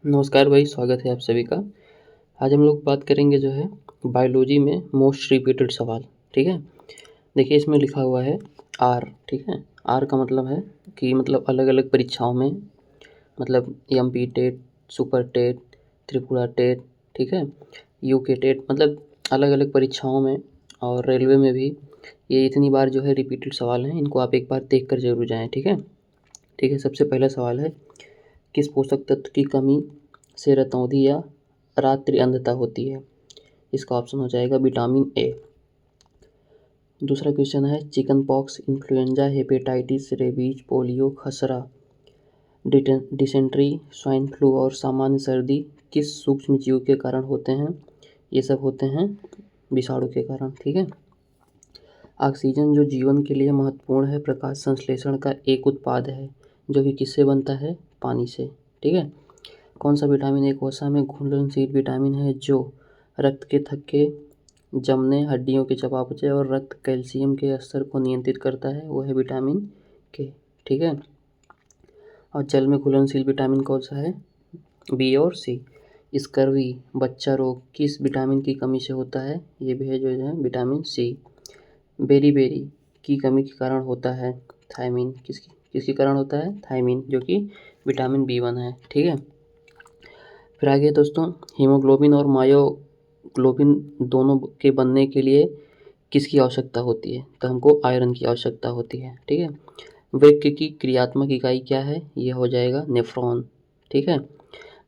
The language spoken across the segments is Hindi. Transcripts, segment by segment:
नमस्कार भाई, स्वागत है आप सभी का। आज हम लोग बात करेंगे जो है बायोलॉजी में मोस्ट रिपीटेड सवाल। ठीक है, देखिए इसमें लिखा हुआ है आर। ठीक है, आर का मतलब है कि मतलब अलग अलग परीक्षाओं में, मतलब MP TET, super TET, Tripura TET, ठीक है, यूके टेट, मतलब अलग अलग परीक्षाओं में और रेलवे में भी ये इतनी बार जो है रिपीटेड सवाल हैं। इनको आप एक बार देख कर जरूर जाएँ। ठीक है, ठीक है। सबसे पहला सवाल है, किस पोषक तत्व की कमी से रतौंधी या रात्रि अंधता होती है? इसका ऑप्शन हो जाएगा विटामिन ए। दूसरा क्वेश्चन है, chicken pox, influenza, hepatitis, rabies, polio, खसरा, डिसेंट्री, स्वाइन फ्लू और सामान्य सर्दी किस सूक्ष्म जीव के कारण होते हैं? ये सब होते हैं विषाणु के कारण। ठीक है। ऑक्सीजन जो जीवन के लिए महत्वपूर्ण है, प्रकाश संश्लेषण का एक उत्पाद है जो कि किससे बनता है? पानी से। ठीक है। कौन सा विटामिन एक वसा में घुलनशील विटामिन है जो रक्त के थक्के जमने, हड्डियों के चयापचय और रक्त कैल्शियम के स्तर को नियंत्रित करता है? वो है विटामिन के। ठीक है। और जल में घुलनशील विटामिन कौन सा है? बी और सी। स्कर्वी, बच्चा रोग किस विटामिन की कमी से होता है? ये भी है जो है विटामिन सी। बेरी की कमी के कारण होता है थायमीन। किसके कारण होता है? थायमीन, जो कि विटामिन बी1 है। ठीक है। फिर आगे दोस्तों, हीमोग्लोबिन और मायोग्लोबिन दोनों के बनने के लिए किसकी आवश्यकता होती है? तो हमको आयरन की आवश्यकता होती है। ठीक है। वृक्क की क्रियात्मक इकाई क्या है? यह हो जाएगा नेफ्रॉन। ठीक है।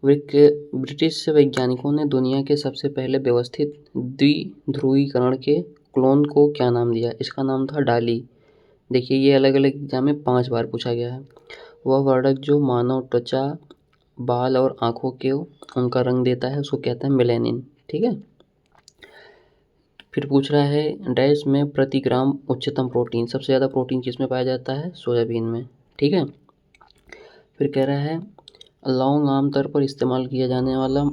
वृक्क, ब्रिटिश वैज्ञानिकों ने दुनिया के सबसे पहले व्यवस्थित द्विध्रुवीकरण के क्लोन को क्या नाम दिया? इसका नाम था डाली। देखिए ये अलग अलग एग्जाम में 5 बार पूछा गया है। वह वर्णक जो मानव त्वचा, बाल और आँखों के उनका रंग देता है उसको कहते हैं मेलेनिन। ठीक है। फिर पूछ रहा है, डैश में प्रति ग्राम उच्चतम प्रोटीन, सबसे ज़्यादा प्रोटीन किस में पाया जाता है? सोयाबीन में। ठीक है। फिर कह रहा है, लौंग आमतौर पर इस्तेमाल किया जाने वाला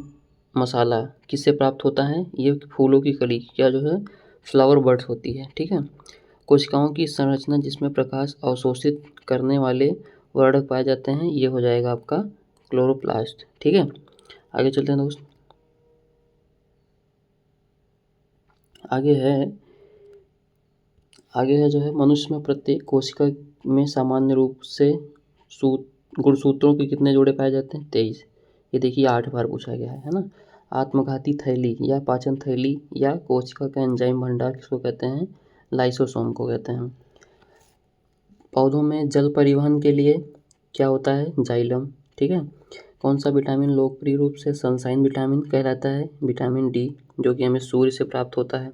मसाला किससे प्राप्त होता है? ये फूलों की कली क्या जो है फ्लावर बड्स होती है। ठीक है। कोशिकाओं की संरचना जिसमें प्रकाश अवशोषित करने वाले वर्णक पाए जाते हैं, ये हो जाएगा आपका क्लोरोप्लास्ट। ठीक है। आगे चलते हैं दोस्त। आगे है जो है, मनुष्य में प्रत्येक कोशिका में सामान्य रूप से गुणसूत्रों के कितने जोड़े पाए जाते हैं? 23। ये देखिए 8 बार पूछा गया है ना। आत्मघाती थैली या पाचन थैली या कोशिका का एंजाइम भंडार किसको कहते हैं? लाइसोसोम को कहते हैं। पौधों में जल परिवहन के लिए क्या होता है? जाइलम। ठीक है। कौन सा विटामिन लोकप्रिय रूप से सनशाइन विटामिन कहलाता है? विटामिन डी, जो कि हमें सूर्य से प्राप्त होता है।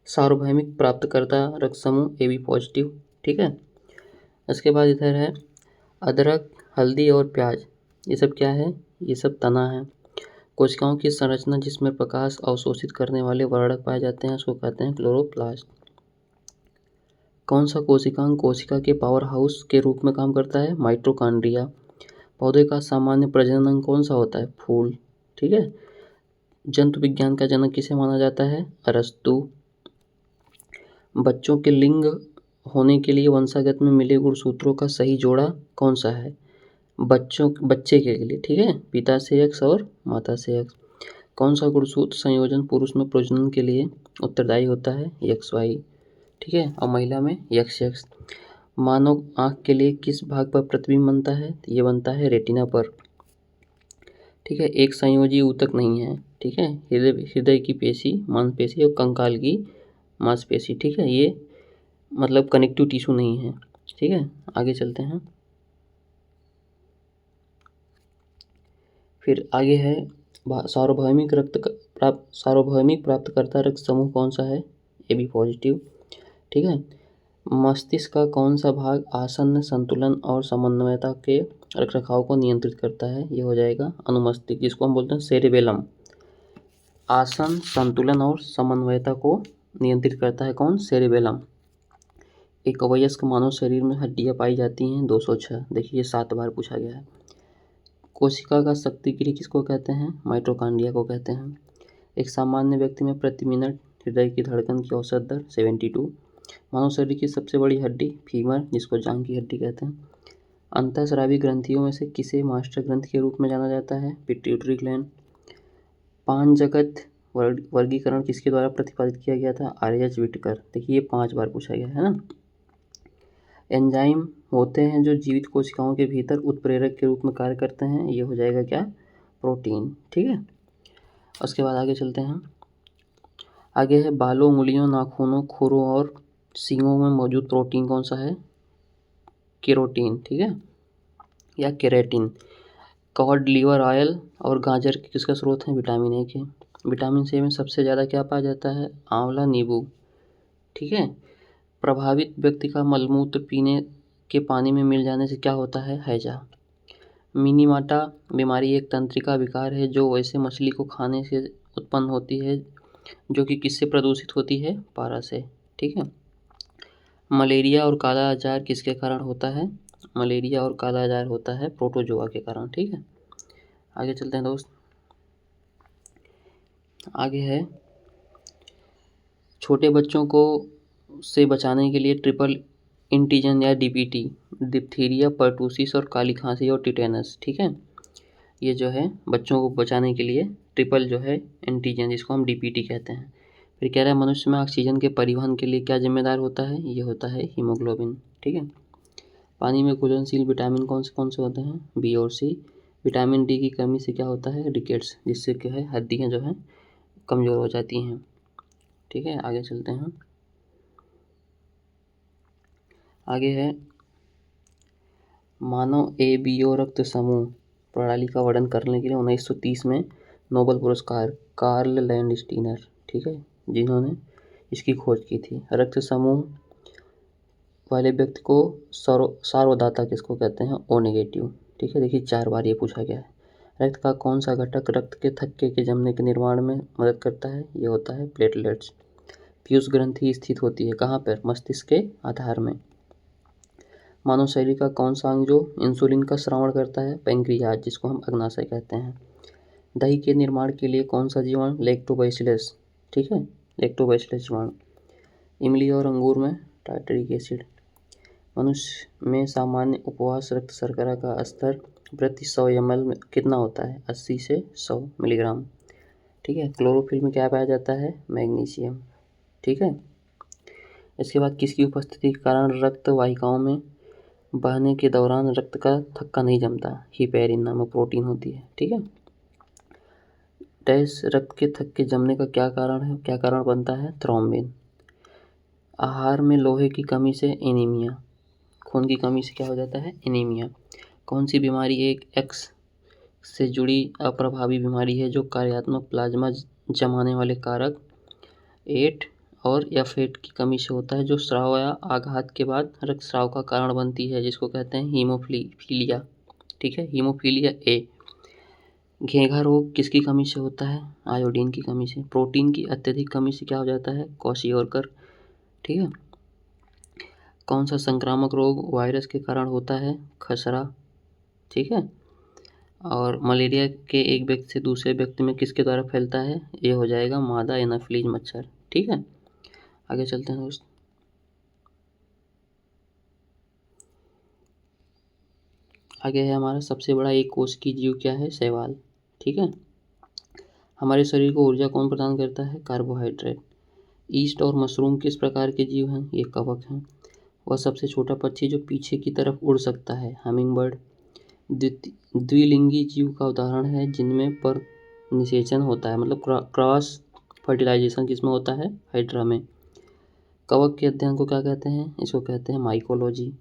सार्वभौमिक प्राप्तकर्ता रक्त समूह ए बी पॉजिटिव। ठीक है। इसके बाद इधर है अदरक, हल्दी और प्याज, ये सब क्या है? ये सब तना है। कोशिकाओं की संरचना जिसमें प्रकाश अवशोषित करने वाले वर्णक पाए जाते हैं उसको कहते हैं क्लोरोप्लास्ट। कौन सा कोशिकांग कोशिका के पावर हाउस के रूप में काम करता है? माइटोकॉन्ड्रिया। पौधे का सामान्य प्रजनन अंग कौन सा होता है? फूल। ठीक है। जंतु विज्ञान का जनक किसे माना जाता है? अरस्तु। बच्चों के लिंग होने के लिए वंशागत में मिले गुणसूत्रों का सही जोड़ा कौन सा है? बच्चे के लिए। ठीक है। पिता से एक्स और माता से एक्स। कौन सा गुणसूत्र संयोजन पुरुष में प्रजनन के लिए उत्तरदायी होता है? X Y. ठीक है। और महिला में एक्स एक्स। मानव आँख के लिए किस भाग पर प्रतिबिंब बनता है? ये बनता है रेटिना पर। ठीक है। एक संयोजी ऊतक नहीं है। ठीक है। हृदय की पेशी, मांसपेशी और कंकाल की मांसपेशी। ठीक है। ये मतलब कनेक्टिव टिश्यू नहीं है। ठीक है। आगे चलते हैं। फिर आगे है सार्वभौमिक प्राप्तकर्ता रक्त समूह कौन सा है? A B positive. ठीक है। मस्तिष्क का कौन सा भाग आसन्न, संतुलन और समन्वयता के रखरखाव को नियंत्रित करता है? ये हो जाएगा अनुमस्तिष्क, जिसको हम बोलते हैं सेरेबेलम। आसन, संतुलन और समन्वयता को नियंत्रित करता है कौन? सेरेबेलम। एक वयस्क मानव शरीर में हड्डियां पाई जाती हैं 206। देखिए 7 बार पूछा गया है। कोशिका का शक्ति गृह किसको कहते हैं? माइटोकॉन्ड्रिया को कहते हैं। एक सामान्य व्यक्ति में प्रति मिनट हृदय की धड़कन की औसत दर 72। मानव शरीर की सबसे बड़ी हड्डी फीमर, जिसको जांघ की हड्डी कहते हैं। अंतःस्रावी ग्रंथियों में से किसे मास्टर ग्रंथि के रूप में जाना जाता है? Pituitary gland. पांचजगत वर्गीकरण किसके द्वारा प्रतिपादित किया गया था? आर.एच. व्हिटकर। देखिए ये 5 बार पूछा गया है ना। एंजाइम होते हैं जो जीवित कोशिकाओं के भीतर उत्प्रेरक के रूप में कार्य करते हैं, ये हो जाएगा क्या? प्रोटीन। ठीक है, उसके बाद आगे चलते हैं। आगे है बालों, उंगलियों, नाखूनों, खुरों और सींगों में मौजूद प्रोटीन कौन सा है? केरोटीन। ठीक है, या केराटिन। कॉड लिवर ऑयल और गाजर के किसका स्रोत है? विटामिन ए के। विटामिन सी में सबसे ज़्यादा क्या पाया जाता है? आंवला, नींबू। ठीक है, प्रभावित व्यक्ति का मलमूत्र पीने के पानी में मिल जाने से क्या होता है? हैजा। मिनीमाटा बीमारी एक तंत्रिका विकार है जो वैसे मछली को खाने से उत्पन्न होती है जो कि किससे प्रदूषित होती है? पारा से। ठीक है, मलेरिया और काला आजार किसके कारण होता है? मलेरिया और काला आजार होता है प्रोटोजोआ के कारण। ठीक है, आगे चलते हैं दोस्त। आगे है छोटे बच्चों को से बचाने के लिए ट्रिपल एंटीजन या डीपीटी, डिप्थीरिया, पर्टूसिस और काली खांसी और टिटेनस। ठीक है, ये जो है बच्चों को बचाने के लिए ट्रिपल जो है एंटीजन, जिसको हम डीपीटी कहते हैं। फिर कह रहा है मनुष्य में ऑक्सीजन के परिवहन के लिए क्या जिम्मेदार होता है? ये होता है हीमोग्लोबिन। ठीक है, पानी में घुलनशील विटामिन कौन से होते हैं? बी और सी। विटामिन डी की कमी से क्या होता है? रिकेट्स, जिससे क्या है हड्डियाँ जो हैं कमज़ोर हो जाती हैं। ठीक है, आगे चलते हैं। आगे है मानव ए बी ओ रक्त समूह प्रणाली का वर्णन करने के लिए 1930 में नोबेल पुरस्कार कार्ल लैंडस्टीनर, ठीक है, जिन्होंने इसकी खोज की थी। रक्त समूह वाले व्यक्ति को सार्वदाता किसको कहते हैं? O negative. ठीक है, देखिए 4 बार ये पूछा गया है। रक्त का कौन सा घटक रक्त के थक्के के जमने के निर्माण में मदद करता है? ये होता है प्लेटलेट्स। पीयूष ग्रंथि स्थित होती है कहाँ पर? मस्तिष्क के आधार में। मानव शरीर का कौन सा अंग जो इंसुलिन का स्रावण करता है? पैंक्रियाज, जिसको हम अग्नाशय कहते हैं। दही के निर्माण के लिए कौन सा जीवाणु? लैक्टोबैसिलस। ठीक है, लैक्टोबैसिलस जीवाणु। इमली और अंगूर में टार्टरिक एसिड। मनुष्य में सामान्य उपवास रक्त शर्करा का स्तर प्रति 100 ml में कितना होता है? 80 से 100 मिलीग्राम। ठीक है, क्लोरोफिल में क्या पाया जाता है? मैग्नीशियम। ठीक है, इसके बाद किसकी उपस्थिति के कारण रक्त वाहिकाओं में बहने के दौरान रक्त का थक्का नहीं जमता? हिपेरिन नामक प्रोटीन होती है। ठीक है, डैश रक्त के थक्के जमने का क्या कारण है? क्या कारण बनता है? थ्रोम्बिन। आहार में लोहे की कमी से एनीमिया, खून की कमी से क्या हो जाता है? एनीमिया। कौन सी बीमारी एक एक्स से जुड़ी अप्रभावी बीमारी है जो कार्यात्मक प्लाज्मा जमाने वाले कारक 8 और F8 की कमी से होता है, जो स्राव या आघात के बाद रक्तस्राव का कारण बनती है, जिसको कहते हैं हीमोफीलिया। ठीक है, हीमोफीलिया ए। घेंघा रोग किसकी कमी से होता है? आयोडीन की कमी से। प्रोटीन की अत्यधिक कमी से क्या हो जाता है? क्वाशियोरकर। ठीक है, कौन सा संक्रामक रोग वायरस के कारण होता है? खसरा। ठीक है, और मलेरिया के एक व्यक्ति से दूसरे व्यक्ति में किसके द्वारा फैलता है? ये हो जाएगा मादा एनाफिलीज मच्छर। ठीक है, आगे चलते हैं दोस्त। आगे है हमारा सबसे बड़ा एक कोश की जीव क्या है? शैवाल। ठीक है, हमारे शरीर को ऊर्जा कौन प्रदान करता है? कार्बोहाइड्रेट। ईस्ट और मशरूम किस प्रकार के जीव हैं? ये कवक हैं। वह सबसे छोटा पक्षी जो पीछे की तरफ उड़ सकता है? Humming bird. द्विलिंगी जीव का उदाहरण है जिनमें पर निषेचन होता है, मतलब क्रॉस फर्टिलाइजेशन किसमें होता है? हाइड्रा में। कवक के अध्ययन को क्या कहते हैं? इसको कहते हैं mycology.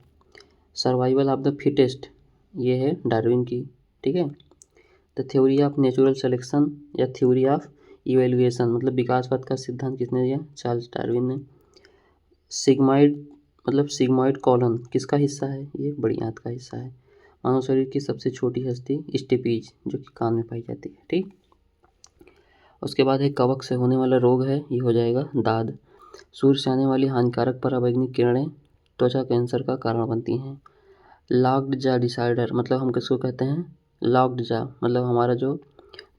Survival of the fittest, ये है डार्विन की। ठीक है, the theory of natural selection या थ्योरी ऑफ इवेल्युएशन, मतलब विकासवाद का सिद्धांत किसने दिया? चार्ल्स डार्विन ने। सिग्माइड मतलब सिग्मॉइड कॉलन किसका हिस्सा है? ये बड़ी आंत का हिस्सा है। मानव शरीर की सबसे छोटी हस्ती स्टेपीज, जो कि कान में पाई जाती है। ठीक, उसके बाद है कवक से होने वाला रोग है, ये हो जाएगा दाद। सूर्य से आने वाली हानिकारक पराबैंगनी किरणें त्वचा कैंसर का कारण बनती हैं। लॉक्ड जा डिसऑर्डर, मतलब हम किसको कहते हैं? लॉक्ड जा, मतलब हमारा जो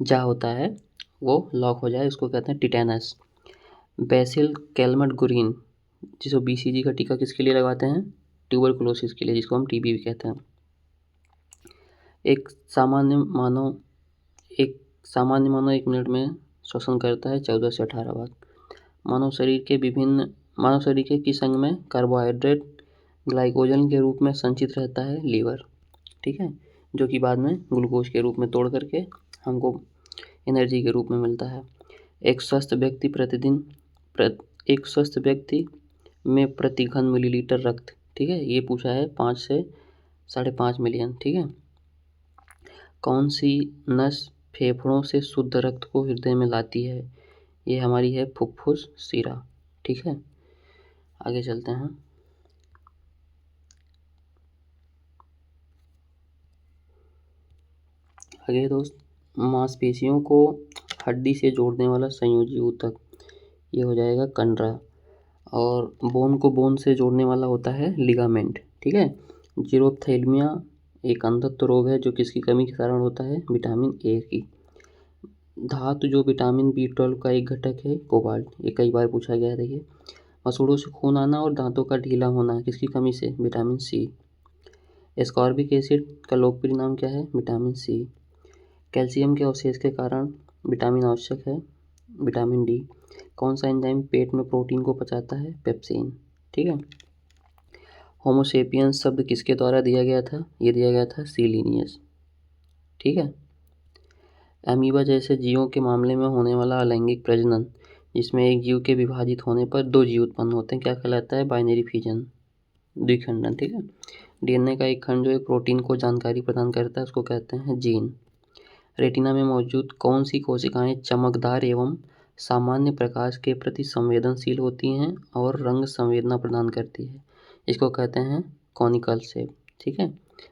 जा होता है वो लॉक हो जाए, उसको कहते हैं टिटेनस। बेसिल कैलमट गुरीन, जिसको BCG का टीका किसके लिए लगवाते हैं? ट्यूबरकुलोसिस के लिए, जिसको हम TB भी कहते हैं। एक सामान्य मानव 1 मिनट में श्वसन करता है 14 से 18 बार। मानव शरीर के किस अंग में कार्बोहाइड्रेट ग्लाइकोजन के रूप में संचित रहता है? लीवर, ठीक है, जो कि बाद में ग्लूकोज के रूप में तोड़ करके हमको एनर्जी के रूप में मिलता है। एक स्वस्थ व्यक्ति में प्रति घन मिलीलीटर रक्त, ठीक है, ये पूछा है 5 से 5.5 मिलियन, ठीक है। कौन सी नस फेफड़ों से शुद्ध रक्त को हृदय में लाती है? ये हमारी है फुफ्फुस शिरा, ठीक है। आगे चलते हैं। आगे दोस्त, मांसपेशियों को हड्डी से जोड़ने वाला संयोजी ऊतक, ये हो जाएगा कंडरा, और बोन को बोन से जोड़ने वाला होता है लिगामेंट, ठीक है। जीरोप्थेल्मिया एक अंधत्व रोग है जो किसकी कमी के कारण होता है? विटामिन ए की। धातु जो विटामिन B12 का एक घटक है कोबाल्ट, ये कई बार पूछा गया है। देखिए, मसूड़ों से खून आना और दांतों का ढीला होना किसकी कमी से? Vitamin C. एस्कॉर्बिक एसिड का लोकप्रिय नाम क्या है? Vitamin C. कैल्शियम के अवशेष के कारण विटामिन आवश्यक है? Vitamin D. कौन सा एंजाइम पेट में प्रोटीन को पचाता है? पेप्सिन, ठीक है। होमोसेपियंस शब्द किसके द्वारा दिया गया था? ये दिया गया था सी लिनियस, ठीक है। अमीबा जैसे जीवों के मामले में होने वाला अलैंगिक प्रजनन, जिसमें एक जीव के विभाजित होने पर 2 जीव उत्पन्न होते हैं, क्या कहलाता है? बाइनरी फिजन, द्विखंडन, ठीक है। डीएनए का एक खंड जो एक प्रोटीन को जानकारी प्रदान करता है उसको कहते हैं जीन। रेटिना में मौजूद कौन सी कोशिकाएं चमकदार एवं सामान्य प्रकाश के प्रति संवेदनशील होती हैं और रंग संवेदना प्रदान करती है? इसको कहते हैं कॉनिकल शेप, ठीक है।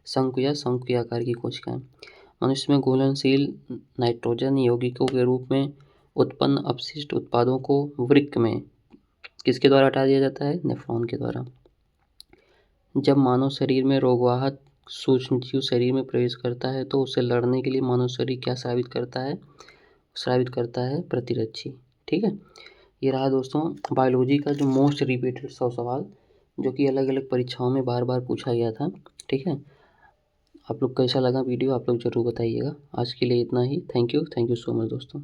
शंकु या शंकु आकार की कोशिकाएं। मनुष्य में घुलनशील नाइट्रोजन यौगिकों के रूप में उत्पन्न अपशिष्ट उत्पादों को वृक्क में किसके द्वारा हटा दिया जाता है? नेफ्रॉन के द्वारा। जब मानव शरीर में रोगवाहक सूक्ष्म जीव शरीर में प्रवेश करता है तो उसे लड़ने के लिए मानव शरीर क्या साबित करता है? प्रतिरक्षी, ठीक है। ये रहा दोस्तों बायोलॉजी का जो मोस्ट रिपीटेड 100 सवाल, जो कि अलग अलग परीक्षाओं में बार बार पूछा गया था, ठीक है। आप लोग कैसा लगा वीडियो आप लोग ज़रूर बताइएगा। आज के लिए इतना ही। थैंक यू सो मच दोस्तों।